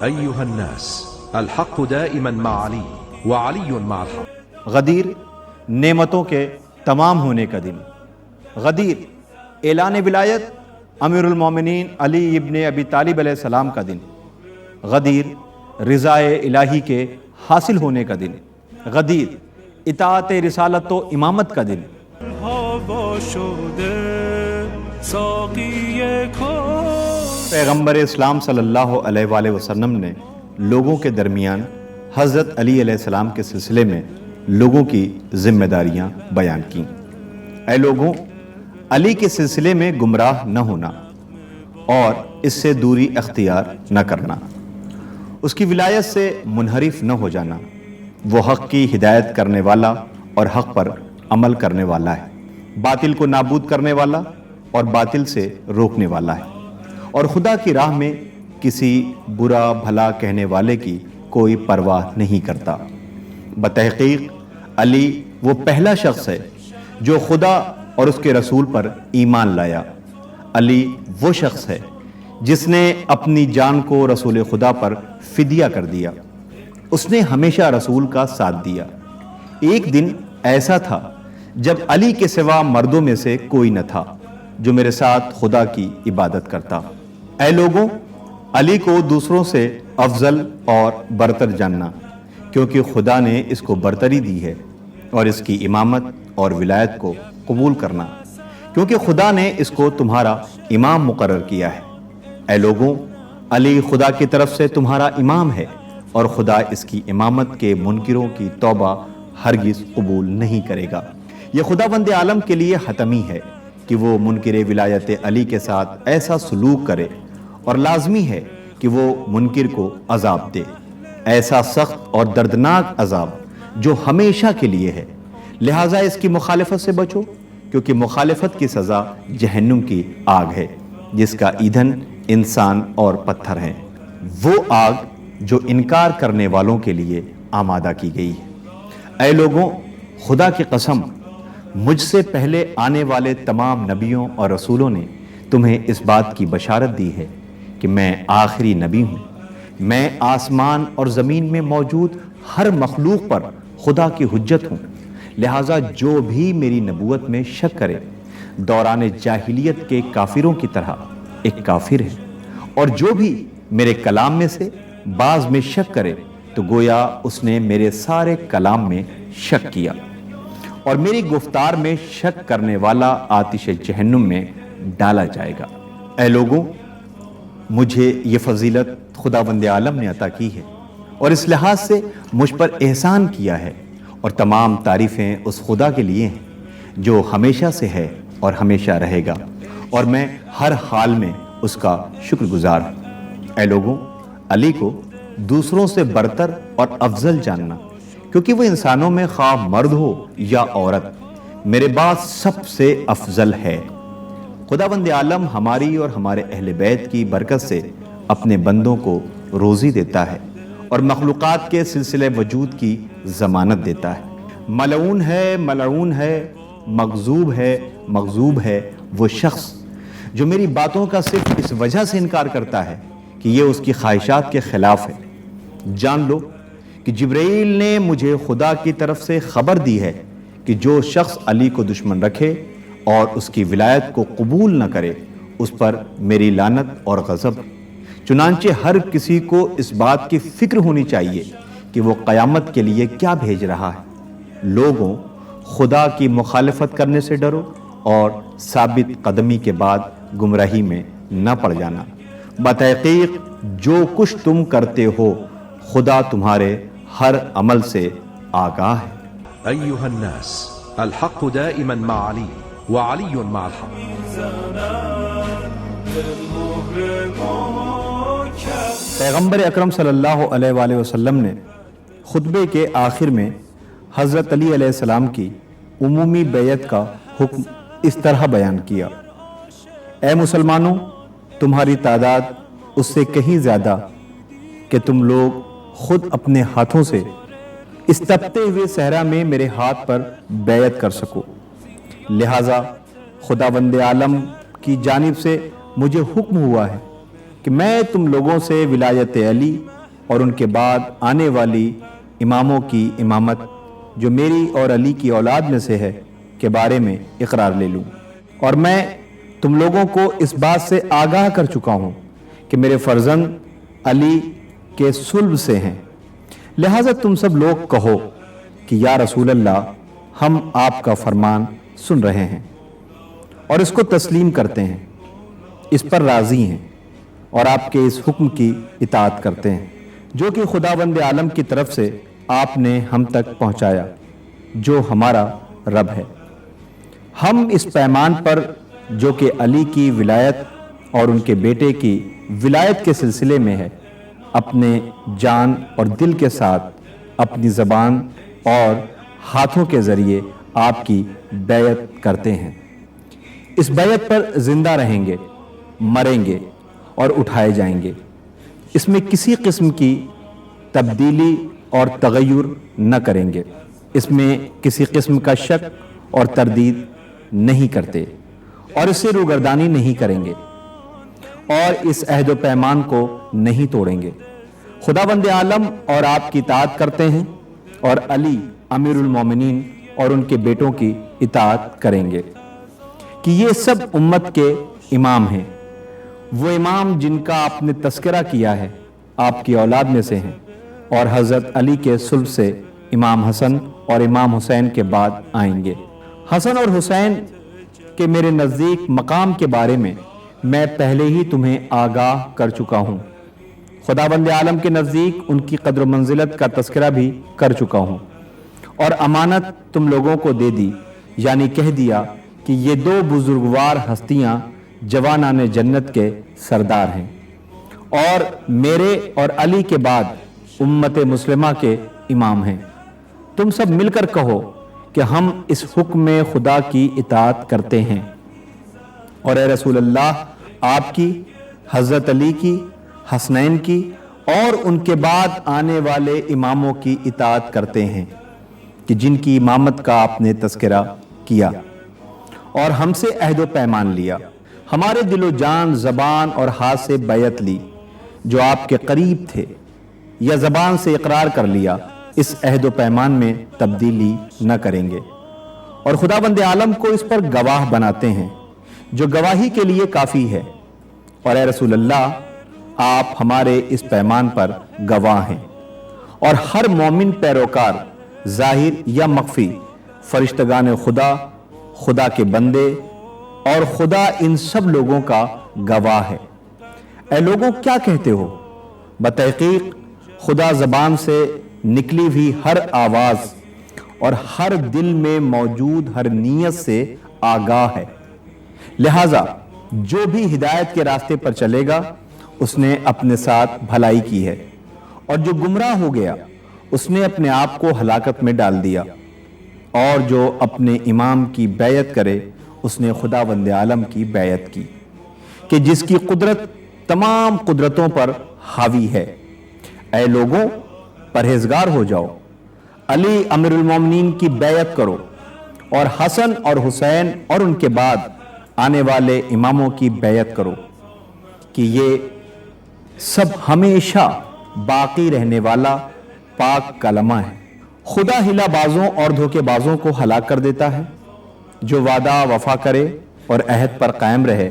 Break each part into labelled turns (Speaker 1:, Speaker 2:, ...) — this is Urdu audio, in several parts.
Speaker 1: أيها الناس الحق دائما مع علي وعلي مع الحق۔
Speaker 2: غدیر نعمتوں کے تمام ہونے کا دن، غدیر اعلان ولایت امیر المومنین علی ابن ابی طالب علیہ السلام کا دن، غدیر رضائے الہی کے حاصل ہونے کا دن، غدیر اطاعت رسالت و امامت کا دن۔ پیغمبر اسلام صلی اللہ علیہ وآلہ وسلم نے لوگوں کے درمیان حضرت علی علیہ السلام کے سلسلے میں لوگوں کی ذمہ داریاں بیان کیں۔ اے لوگوں، علی کے سلسلے میں گمراہ نہ ہونا اور اس سے دوری اختیار نہ کرنا، اس کی ولایت سے منحرف نہ ہو جانا۔ وہ حق کی ہدایت کرنے والا اور حق پر عمل کرنے والا ہے، باطل کو نابود کرنے والا اور باطل سے روکنے والا ہے، اور خدا کی راہ میں کسی برا بھلا کہنے والے کی کوئی پرواہ نہیں کرتا۔ بتحقیق علی وہ پہلا شخص ہے جو خدا اور اس کے رسول پر ایمان لایا۔ علی وہ شخص ہے جس نے اپنی جان کو رسول خدا پر فدیہ کر دیا۔ اس نے ہمیشہ رسول کا ساتھ دیا۔ ایک دن ایسا تھا جب علی کے سوا مردوں میں سے کوئی نہ تھا جو میرے ساتھ خدا کی عبادت کرتا۔ اے لوگوں، علی کو دوسروں سے افضل اور برتر جاننا، کیونکہ خدا نے اس کو برتری دی ہے، اور اس کی امامت اور ولایت کو قبول کرنا، کیونکہ خدا نے اس کو تمہارا امام مقرر کیا ہے۔ اے لوگوں، علی خدا کی طرف سے تمہارا امام ہے، اور خدا اس کی امامت کے منکروں کی توبہ ہرگز قبول نہیں کرے گا۔ یہ خداوند عالم کے لیے حتمی ہے کہ وہ منکر ولایت علی کے ساتھ ایسا سلوک کرے، اور لازمی ہے کہ وہ منکر کو عذاب دے، ایسا سخت اور دردناک عذاب جو ہمیشہ کے لیے ہے۔ لہٰذا اس کی مخالفت سے بچو، کیونکہ مخالفت کی سزا جہنم کی آگ ہے، جس کا ایندھن انسان اور پتھر ہیں، وہ آگ جو انکار کرنے والوں کے لیے آمادہ کی گئی ہے۔ اے لوگوں، خدا کی قسم، مجھ سے پہلے آنے والے تمام نبیوں اور رسولوں نے تمہیں اس بات کی بشارت دی ہے کہ میں آخری نبی ہوں۔ میں آسمان اور زمین میں موجود ہر مخلوق پر خدا کی حجت ہوں، لہٰذا جو بھی میری نبوت میں شک کرے دوران جاہلیت کے کافروں کی طرح ایک کافر ہے، اور جو بھی میرے کلام میں سے بعض میں شک کرے تو گویا اس نے میرے سارے کلام میں شک کیا، اور میری گفتار میں شک کرنے والا آتش جہنم میں ڈالا جائے گا۔ اے لوگوں، مجھے یہ فضیلت خداوند عالم نے عطا کی ہے، اور اس لحاظ سے مجھ پر احسان کیا ہے، اور تمام تعریفیں اس خدا کے لیے ہیں جو ہمیشہ سے ہے اور ہمیشہ رہے گا، اور میں ہر حال میں اس کا شکر گزار ہوں۔ اے لوگوں، علی کو دوسروں سے برتر اور افضل جاننا، کیونکہ وہ انسانوں میں خواہ مرد ہو یا عورت میرے بعد سب سے افضل ہے۔ خداوند عالم ہماری اور ہمارے اہل بیت کی برکت سے اپنے بندوں کو روزی دیتا ہے، اور مخلوقات کے سلسلے وجود کی ضمانت دیتا ہے۔ ملعون ہے، ملعون ہے، مغضوب ہے، مغضوب ہے وہ شخص جو میری باتوں کا صرف اس وجہ سے انکار کرتا ہے کہ یہ اس کی خواہشات کے خلاف ہے۔ جان لو کہ جبرائیل نے مجھے خدا کی طرف سے خبر دی ہے کہ جو شخص علی کو دشمن رکھے اور اس کی ولایت کو قبول نہ کرے، اس پر میری لعنت اور غضب ہے۔ چنانچہ ہر کسی کو اس بات کی فکر ہونی چاہیے کہ وہ قیامت کے لیے کیا بھیج رہا ہے۔ لوگوں، خدا کی مخالفت کرنے سے ڈرو، اور ثابت قدمی کے بعد گمراہی میں نہ پڑ جانا۔ بتحقیق جو کچھ تم کرتے ہو خدا تمہارے ہر عمل سے آگاہ ہے۔
Speaker 1: أيها الناس الحق دائما مع علي وعلي مع الحق۔
Speaker 2: پیغمبر اکرم صلی اللہ علیہ وآلہ وسلم نے خطبے کے آخر میں حضرت علی علیہ السلام کی عمومی بیعت کا حکم اس طرح بیان کیا: اے مسلمانوں، تمہاری تعداد اس سے کہیں زیادہ کہ تم لوگ خود اپنے ہاتھوں سے اس تپتے ہوئے صحرا میں میرے ہاتھ پر بیعت کر سکو، لہٰذا خداوند عالم کی جانب سے مجھے حکم ہوا ہے کہ کہ میں تم لوگوں سے ولایت علی اور ان کے بعد آنے والی اماموں کی امامت جو میری اور علی کی اولاد میں سے ہے کے بارے میں اقرار لے لوں، اور میں تم لوگوں کو اس بات سے آگاہ کر چکا ہوں کہ میرے فرزند علی کے صلب سے ہیں، لہٰذا تم سب لوگ کہو کہ یا رسول اللہ ہم آپ کا فرمان سن رہے ہیں اور اس کو تسلیم کرتے ہیں، اس پر راضی ہیں اور آپ کے اس حکم کی اطاعت کرتے ہیں جو کہ خداوند عالم کی طرف سے آپ نے ہم تک پہنچایا جو ہمارا رب ہے۔ ہم اس پیمان پر جو کہ علی کی ولایت اور ان کے بیٹے کی ولایت کے سلسلے میں ہے، اپنے جان اور دل کے ساتھ اپنی زبان اور ہاتھوں کے ذریعے آپ کی بیعت کرتے ہیں۔ اس بیعت پر زندہ رہیں گے، مریں گے اور اٹھائے جائیں گے۔ اس میں کسی قسم کی تبدیلی اور تغیر نہ کریں گے، اس میں کسی قسم کا شک اور تردید نہیں کرتے اور اس سے روگردانی نہیں کریں گے اور اس عہد و پیمان کو نہیں توڑیں گے۔ خداوند عالم اور آپ کی اطاعت کرتے ہیں اور علی امیر المومنین اور ان کے بیٹوں کی اطاعت کریں گے کہ یہ سب امت کے امام ہیں، وہ امام جن کا آپ نے تذکرہ کیا ہے آپ کی اولاد میں سے ہیں اور حضرت علی کے صلب سے امام حسن اور امام حسین کے بعد آئیں گے۔ حسن اور حسین کے میرے نزدیک مقام کے بارے میں میں پہلے ہی تمہیں آگاہ کر چکا ہوں، خداوند عالم کے نزدیک ان کی قدر و منزلت کا تذکرہ بھی کر چکا ہوں اور امانت تم لوگوں کو دے دی، یعنی کہہ دیا کہ یہ دو بزرگوار ہستیاں جوانان جنت کے سردار ہیں اور میرے اور علی کے بعد امت مسلمہ کے امام ہیں۔ تم سب مل کر کہو کہ ہم اس حکم خدا کی اطاعت کرتے ہیں اور اے رسول اللہ آپ کی، حضرت علی کی، حسنین کی اور ان کے بعد آنے والے اماموں کی اطاعت کرتے ہیں کہ جن کی امامت کا آپ نے تذکرہ کیا اور ہم سے عہد و پیمان لیا، ہمارے دل و جان، زبان اور ہاتھ سے بیعت لی، جو آپ کے قریب تھے یا زبان سے اقرار کر لیا، اس عہد و پیمان میں تبدیلی نہ کریں گے اور خداوند عالم کو اس پر گواہ بناتے ہیں جو گواہی کے لیے کافی ہے، اور اے رسول اللہ آپ ہمارے اس پیمان پر گواہ ہیں اور ہر مومن پیروکار ظاہر یا مخفی، فرشتگان خدا، خدا کے بندے اور خدا ان سب لوگوں کا گواہ ہے۔ اے لوگوں کیا کہتے ہو؟ بتحقیق خدا زبان سے نکلی ہوئی ہر آواز اور ہر دل میں موجود ہر نیت سے آگاہ ہے، لہٰذا جو بھی ہدایت کے راستے پر چلے گا اس نے اپنے ساتھ بھلائی کی ہے اور جو گمراہ ہو گیا اس نے اپنے آپ کو ہلاکت میں ڈال دیا، اور جو اپنے امام کی بیعت کرے اس نے خداوند عالم کی بیعت کی کہ جس کی قدرت تمام قدرتوں پر حاوی ہے۔ اے لوگوں پرہیزگار ہو جاؤ، علی امیر المومنین کی بیعت کرو اور حسن اور حسین اور ان کے بعد آنے والے اماموں کی بیعت کرو کہ یہ سب ہمیشہ باقی رہنے والا پاک کلمہ ہے۔ خدا ہلا بازوں اور دھوکے بازوں کو ہلاک کر دیتا ہے، جو وعدہ وفا کرے اور عہد پر قائم رہے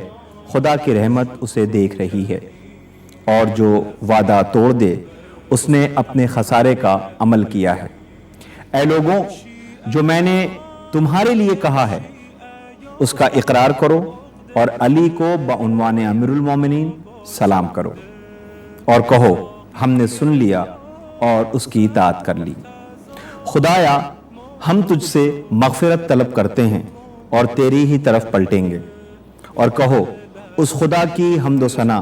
Speaker 2: خدا کی رحمت اسے دیکھ رہی ہے، اور جو وعدہ توڑ دے اس نے اپنے خسارے کا عمل کیا ہے۔ اے لوگوں جو میں نے تمہارے لیے کہا ہے اس کا اقرار کرو اور علی کو بعنوان امیر المومنین سلام کرو اور کہو ہم نے سن لیا اور اس کی اطاعت کر لی۔ خدایا ہم تجھ سے مغفرت طلب کرتے ہیں اور تیری ہی طرف پلٹیں گے، اور کہو اس خدا کی حمد و ثنا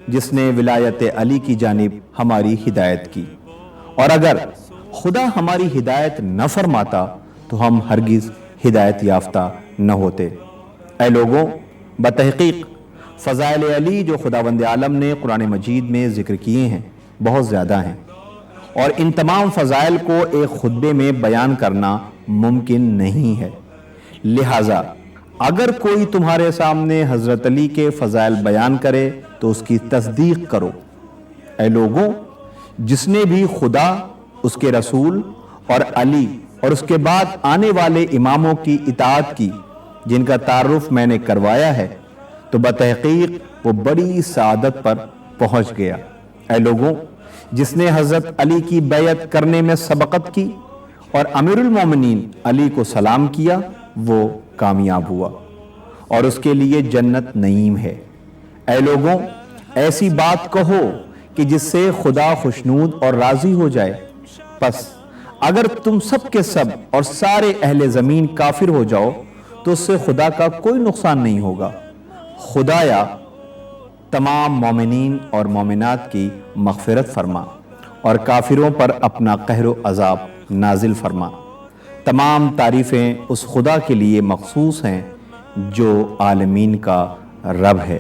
Speaker 2: جس نے ولایت علی کی جانب ہماری ہدایت کی، اور اگر خدا ہماری ہدایت نہ فرماتا تو ہم ہرگز ہدایت یافتہ نہ ہوتے۔ اے لوگوں بتحقیق فضائل علی جو خداوند عالم نے قرآن مجید میں ذکر کیے ہیں بہت زیادہ ہیں، اور ان تمام فضائل کو ایک خطبے میں بیان کرنا ممکن نہیں ہے، لہٰذا اگر کوئی تمہارے سامنے حضرت علی کے فضائل بیان کرے تو اس کی تصدیق کرو۔ اے لوگوں، جس نے بھی خدا، اس کے رسول اور علی اور اس کے بعد آنے والے اماموں کی اطاعت کی، جن کا تعارف میں نے کروایا ہے، تو بتحقیق وہ بڑی سعادت پر پہنچ گیا۔ اے لوگوں، جس نے حضرت علی کی بیعت کرنے میں سبقت کی اور امیر المومنین علی کو سلام کیا، وہ کامیاب ہوا اور اس کے لیے جنت نعیم ہے۔ اے لوگوں، ایسی بات کہو کہ جس سے خدا خوشنود اور راضی ہو جائے۔ پس اگر تم سب کے سب اور سارے اہل زمین کافر ہو جاؤ تو اس سے خدا کا کوئی نقصان نہیں ہوگا۔ خدایا تمام مومنین اور مومنات کی مغفرت فرما اور کافروں پر اپنا قہر و عذاب نازل فرما۔ تمام تعریفیں اس خدا کے لیے مخصوص ہیں جو عالمین کا رب ہے،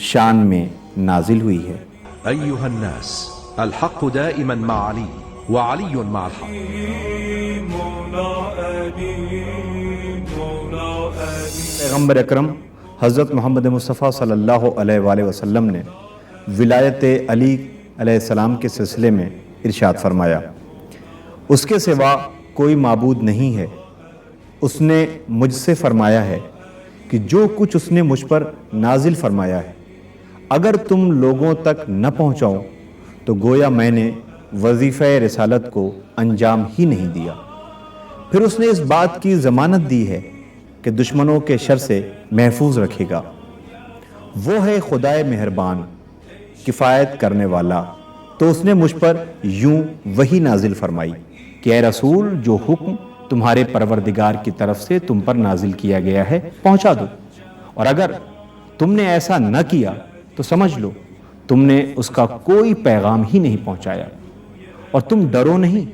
Speaker 2: شان میں نازل ہوئی ہے۔
Speaker 1: أيها الناس الحق دائما مع علي وعلي مع الحق۔
Speaker 2: پیغمبر اکرم حضرت محمد مصطفیٰ صلی اللہ علیہ وآلہ وسلم نے ولایت علی علیہ السلام کے سلسلے میں ارشاد فرمایا، اس کے سوا کوئی معبود نہیں ہے۔ اس نے مجھ سے فرمایا ہے کہ جو کچھ اس نے مجھ پر نازل فرمایا ہے اگر تم لوگوں تک نہ پہنچاؤ تو گویا میں نے وظیفہ رسالت کو انجام ہی نہیں دیا۔ پھر اس نے اس بات کی ضمانت دی ہے کہ دشمنوں کے شر سے محفوظ رکھے گا۔ وہ ہے خدائے مہربان، کفایت کرنے والا۔ تو اس نے مجھ پر یوں وحی نازل فرمائی کہ اے رسول، جو حکم تمہارے پروردگار کی طرف سے تم پر نازل کیا گیا ہے پہنچا دو، اور اگر تم نے ایسا نہ کیا تو سمجھ لو تم نے اس کا کوئی پیغام ہی نہیں پہنچایا۔ اور تم ڈرو نہیں،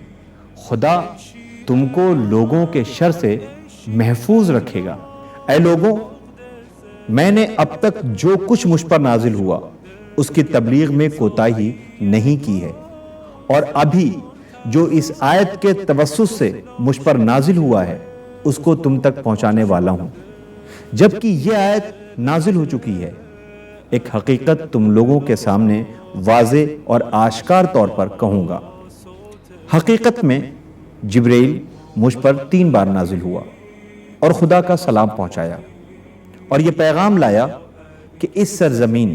Speaker 2: خدا تم کو لوگوں کے شر سے محفوظ رکھے گا۔ اے لوگوں، میں نے اب تک جو کچھ مجھ پر نازل ہوا اس کی تبلیغ میں کوتاہی نہیں کی ہے، اور ابھی جو اس آیت کے توسط سے مجھ پر نازل ہوا ہے اس کو تم تک پہنچانے والا ہوں، جبکہ یہ آیت نازل ہو چکی ہے۔ ایک حقیقت تم لوگوں کے سامنے واضح اور آشکار طور پر کہوں گا۔ حقیقت میں جبرائیل مجھ پر 3 بار نازل ہوا اور خدا کا سلام پہنچایا اور یہ پیغام لایا کہ اس سرزمین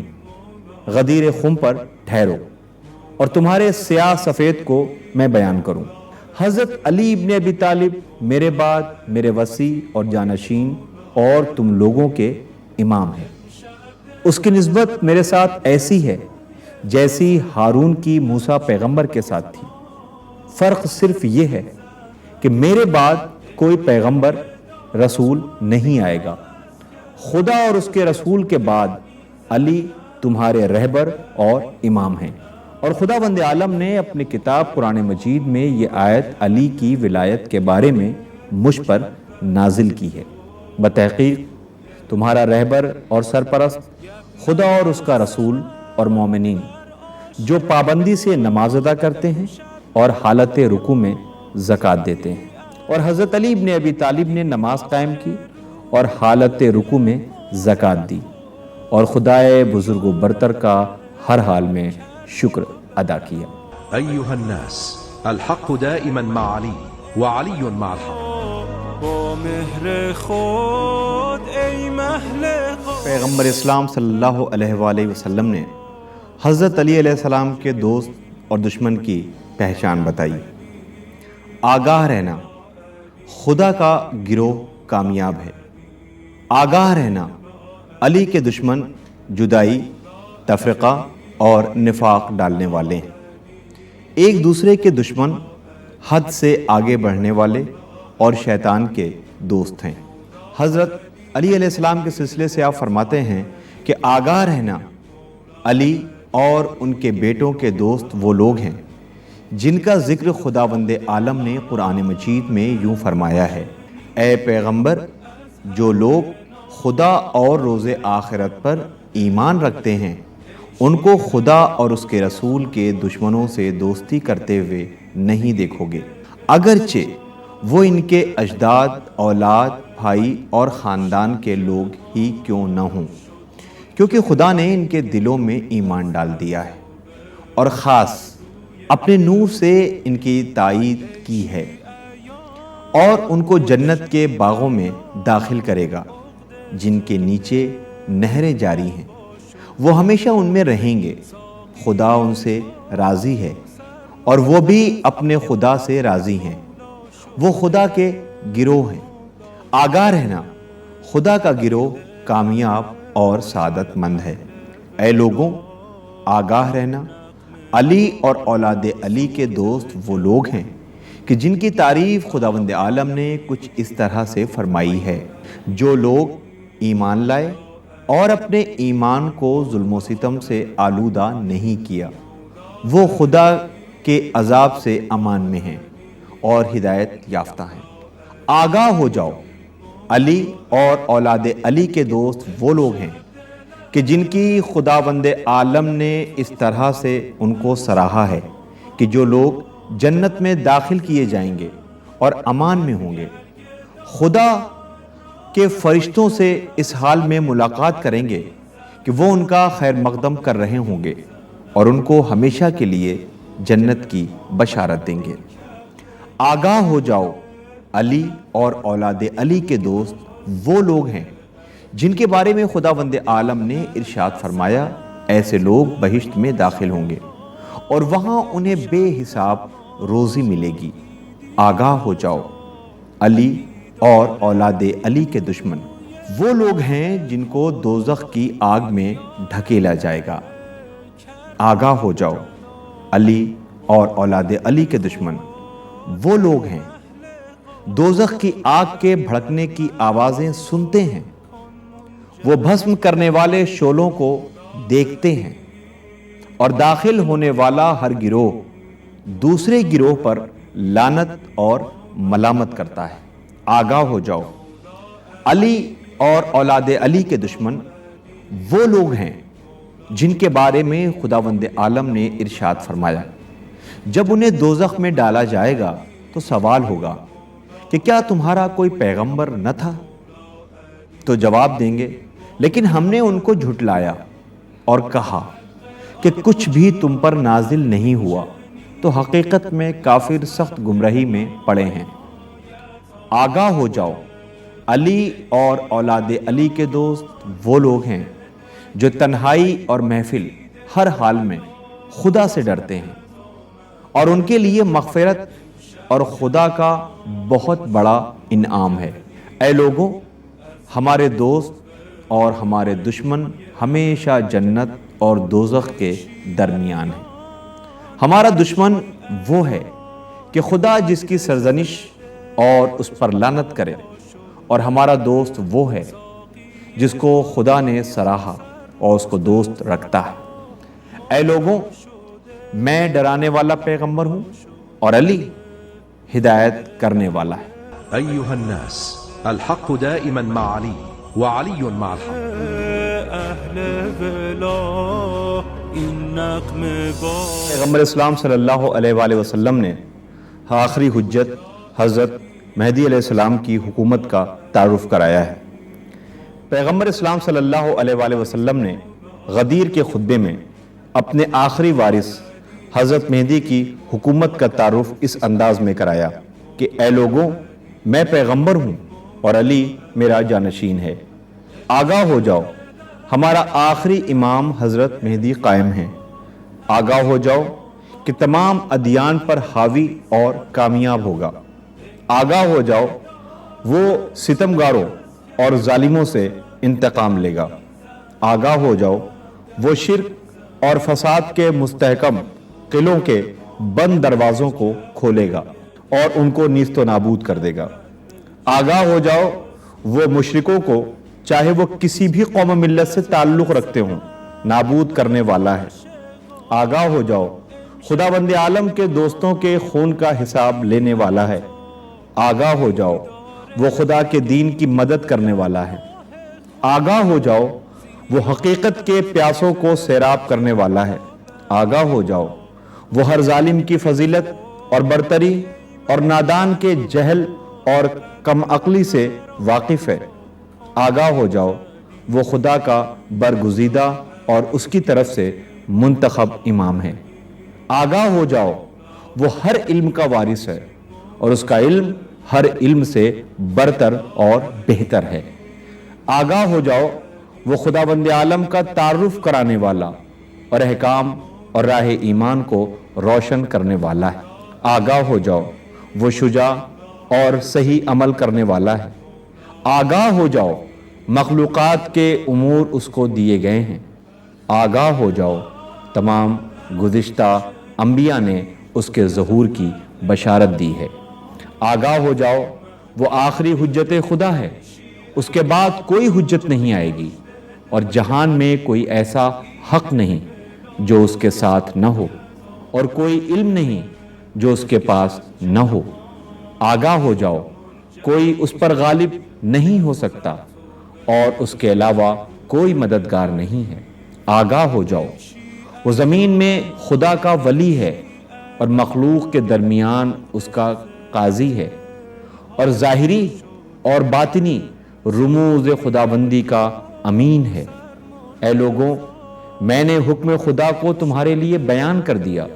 Speaker 2: غدیر خم پر ٹھہرو اور تمہارے سیاہ سفید کو میں بیان کروں۔ حضرت علی ابن ابی طالب میرے بعد میرے وصی اور جانشین اور تم لوگوں کے امام ہیں۔ اس کی نسبت میرے ساتھ ایسی ہے جیسی ہارون کی موسیٰ پیغمبر کے ساتھ تھی۔ فرق صرف یہ ہے کہ میرے بعد کوئی پیغمبر رسول نہیں آئے گا۔ خدا اور اس کے رسول کے بعد علی تمہارے رہبر اور امام ہیں۔ اور خداوند عالم نے اپنی کتاب قرآن مجید میں یہ آیت علی کی ولایت کے بارے میں مجھ پر نازل کی ہے۔ بتحقیق تمہارا رہبر اور سرپرست خدا اور اس کا رسول اور مومنین جو پابندی سے نماز ادا کرتے ہیں اور حالت رکوع میں زکوٰۃ دیتے ہیں۔ اور حضرت علی ابن ابی طالب نے نماز قائم کی اور حالت رکوع میں زکوٰۃ دی اور خدائے بزرگ و برتر کا ہر حال میں شکر ادا کیا۔
Speaker 1: أيها الناس الحق دائما مع علي وعلي مع الحق۔
Speaker 2: پیغمبر اسلام صلی اللہ علیہ وآلہ وسلم نے حضرت علی علیہ السلام کے دوست اور دشمن کی پہچان بتائی۔ آگاہ رہنا، خدا کا گروہ کامیاب ہے۔ آگاہ رہنا، علی کے دشمن جدائی، تفرقہ اور نفاق ڈالنے والے ہیں۔ ایک دوسرے کے دشمن حد سے آگے بڑھنے والے اور شیطان کے دوست ہیں۔ حضرت علی علیہ السلام کے سلسلے سے آپ فرماتے ہیں کہ آگاہ رہنا، علی اور ان کے بیٹوں کے دوست وہ لوگ ہیں جن کا ذکر خداوند عالم نے قرآن مجید میں یوں فرمایا ہے، اے پیغمبر، جو لوگ خدا اور روز آخرت پر ایمان رکھتے ہیں ان کو خدا اور اس کے رسول کے دشمنوں سے دوستی کرتے ہوئے نہیں دیکھو گے، اگرچہ وہ ان کے اجداد، اولاد، بھائی اور خاندان کے لوگ ہی کیوں نہ ہوں، کیونکہ خدا نے ان کے دلوں میں ایمان ڈال دیا ہے اور خاص اپنے نور سے ان کی تائید کی ہے، اور ان کو جنت کے باغوں میں داخل کرے گا جن کے نیچے نہریں جاری ہیں، وہ ہمیشہ ان میں رہیں گے۔ خدا ان سے راضی ہے اور وہ بھی اپنے خدا سے راضی ہیں، وہ خدا کے گروہ ہیں۔ آگاہ رہنا، خدا کا گروہ کامیاب اور سعادت مند ہے۔ اے لوگوں، آگاہ رہنا، علی اور اولاد علی کے دوست وہ لوگ ہیں کہ جن کی تعریف خداوند عالم نے کچھ اس طرح سے فرمائی ہے: جو لوگ ایمان لائے اور اپنے ایمان کو ظلم و ستم سے آلودہ نہیں کیا، وہ خدا کے عذاب سے امان میں ہیں اور ہدایت یافتہ ہیں۔ آگاہ ہو جاؤ، علی اور اولاد علی کے دوست وہ لوگ ہیں کہ جن کی خداوند عالم نے اس طرح سے ان کو سراہا ہے کہ جو لوگ جنت میں داخل کیے جائیں گے اور امان میں ہوں گے۔ خدا کے فرشتوں سے اس حال میں ملاقات کریں گے کہ وہ ان کا خیر مقدم کر رہے ہوں گے اور ان کو ہمیشہ کے لیے جنت کی بشارت دیں گے۔ آگاہ ہو جاؤ، علی اور اولاد علی کے دوست وہ لوگ ہیں جن کے بارے میں خداوند عالم نے ارشاد فرمایا: ایسے لوگ بہشت میں داخل ہوں گے اور وہاں انہیں بے حساب روزی ملے گی۔ آگاہ ہو جاؤ، علی اور اولاد علی کے دشمن وہ لوگ ہیں جن کو دوزخ کی آگ میں ڈھکیلا جائے گا۔ آگاہ ہو جاؤ، علی اور اولاد علی کے دشمن وہ لوگ ہیں دوزخ کی آگ کے بھڑکنے کی آوازیں سنتے ہیں، وہ بھسم کرنے والے شعلوں کو دیکھتے ہیں، اور داخل ہونے والا ہر گروہ دوسرے گروہ پر لعنت اور ملامت کرتا ہے۔ آگاہ ہو جاؤ، علی اور اولاد علی کے دشمن وہ لوگ ہیں جن کے بارے میں خداوند عالم نے ارشاد فرمایا: جب انہیں دوزخ میں ڈالا جائے گا تو سوال ہوگا کہ کیا تمہارا کوئی پیغمبر نہ تھا؟ تو جواب دیں گے، لیکن ہم نے ان کو جھٹلایا اور کہا کہ کچھ بھی تم پر نازل نہیں ہوا، تو حقیقت میں کافر سخت گمراہی میں پڑے ہیں۔ آگاہ ہو جاؤ، علی اور اولاد علی کے دوست وہ لوگ ہیں جو تنہائی اور محفل ہر حال میں خدا سے ڈرتے ہیں، اور ان کے لیے مغفرت اور خدا کا بہت بڑا انعام ہے۔ اے لوگوں، ہمارے دوست اور ہمارے دشمن ہمیشہ جنت اور دوزخ کے درمیان ہیں۔ ہمارا دشمن وہ ہے کہ خدا جس کی سرزنش اور اس پر لعنت کرے، اور ہمارا دوست وہ ہے جس کو خدا نے سراہا اور اس کو دوست رکھتا ہے۔ اے لوگوں، میں ڈرانے والا پیغمبر ہوں اور علی ہدایت کرنے والا ہے۔
Speaker 1: أيها الناس الحق دائما مع علي وعلي مع الحق.
Speaker 2: پیغمبر اسلام صلی اللہ علیہ وآلہ وسلم نے آخری حجت حضرت مہدی علیہ السلام کی حکومت کا تعارف کرایا ہے۔ پیغمبر اسلام صلی اللہ علیہ وآلہ وسلم نے غدیر کے خطبے میں اپنے آخری وارث حضرت مہدی کی حکومت کا تعارف اس انداز میں کرایا کہ اے لوگوں، میں پیغمبر ہوں اور علی میرا جانشین ہے۔ آگاہ ہو جاؤ، ہمارا آخری امام حضرت مہدی قائم ہیں۔ آگاہ ہو جاؤ کہ تمام ادیان پر حاوی اور کامیاب ہوگا۔ آگاہ ہو جاؤ، وہ ستمگاروں اور ظالموں سے انتقام لے گا۔ آگاہ ہو جاؤ، وہ شرک اور فساد کے مستحکم قلعوں کے بند دروازوں کو کھولے گا اور ان کو نیست و نابود کر دے گا۔ آگاہ ہو جاؤ، وہ مشرکوں کو چاہے وہ کسی بھی قوم و ملت سے تعلق رکھتے ہوں نابود کرنے والا ہے۔ آگاہ ہو جاؤ، خداوند عالم کے دوستوں کے خون کا حساب لینے والا ہے۔ آگاہ ہو جاؤ، وہ خدا کے دین کی مدد کرنے والا ہے۔ آگاہ ہو جاؤ، وہ حقیقت کے پیاسوں کو سیراب کرنے والا ہے۔ آگاہ ہو جاؤ، وہ ہر ظالم کی فضیلت اور برتری اور نادان کے جہل اور کم عقلی سے واقف ہے۔ آگاہ ہو جاؤ، وہ خدا کا برگزیدہ اور اس کی طرف سے منتخب امام ہے۔ آگاہ ہو جاؤ، وہ ہر علم کا وارث ہے اور اس کا علم ہر علم سے برتر اور بہتر ہے۔ آگاہ ہو جاؤ، وہ خداوند عالم کا تعارف کرانے والا اور احکام اور راہ ایمان کو روشن کرنے والا ہے۔ آگاہ ہو جاؤ، وہ شجاع اور صحیح عمل کرنے والا ہے۔ آگاہ ہو جاؤ، مخلوقات کے امور اس کو دیے گئے ہیں۔ آگاہ ہو جاؤ، تمام گزشتہ انبیاء نے اس کے ظہور کی بشارت دی ہے۔ آگاہ ہو جاؤ، وہ آخری حجت خدا ہے، اس کے بعد کوئی حجت نہیں آئے گی اور جہان میں کوئی ایسا حق نہیں جو اس کے ساتھ نہ ہو اور کوئی علم نہیں جو اس کے پاس نہ ہو۔ آگاہ ہو جاؤ، کوئی اس پر غالب نہیں ہو سکتا اور اس کے علاوہ کوئی مددگار نہیں ہے۔ آگاہ ہو جاؤ، وہ زمین میں خدا کا ولی ہے اور مخلوق کے درمیان اس کا قاضی ہے اور ظاہری اور باطنی رموز خداوندی کا امین ہے۔ اے لوگوں، میں نے حکم خدا کو تمہارے لیے بیان کر دیا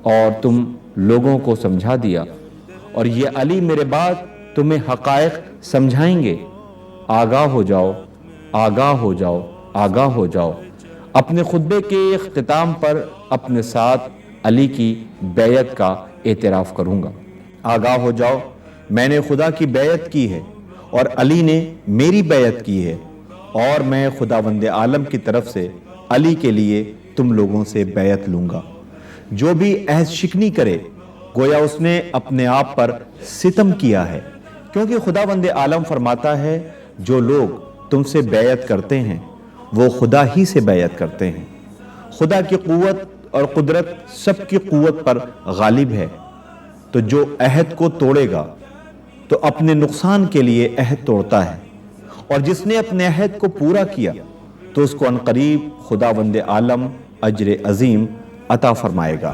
Speaker 2: اور تم لوگوں کو سمجھا دیا، اور یہ علی میرے بعد تمہیں حقائق سمجھائیں گے۔ آگاہ ہو جاؤ، آگاہ ہو جاؤ، آگاہ ہو جاؤ۔ اپنے خطبے کے اختتام پر اپنے ساتھ علی کی بیعت کا اعتراف کروں گا۔ آگاہ ہو جاؤ، میں نے خدا کی بیعت کی ہے اور علی نے میری بیعت کی ہے، اور میں خداوند عالم کی طرف سے علی کے لیے تم لوگوں سے بیعت لوں گا۔ جو بھی عہد شکنی کرے گویا اس نے اپنے آپ پر ستم کیا ہے، کیونکہ خداوند عالم فرماتا ہے جو لوگ تم سے بیعت کرتے ہیں وہ خدا ہی سے بیعت کرتے ہیں۔ خدا کی قوت اور قدرت سب کی قوت پر غالب ہے، تو جو عہد کو توڑے گا تو اپنے نقصان کے لیے عہد توڑتا ہے، اور جس نے اپنے عہد کو پورا کیا تو اس کو عنقریب خداوند عالم اجر عظیم عطا فرمائے گا۔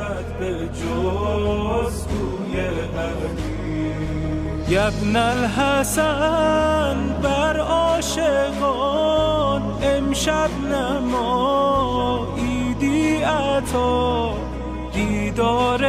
Speaker 3: یا ابن الحسن بر عاشقان امشب نماییدی عطا دیدار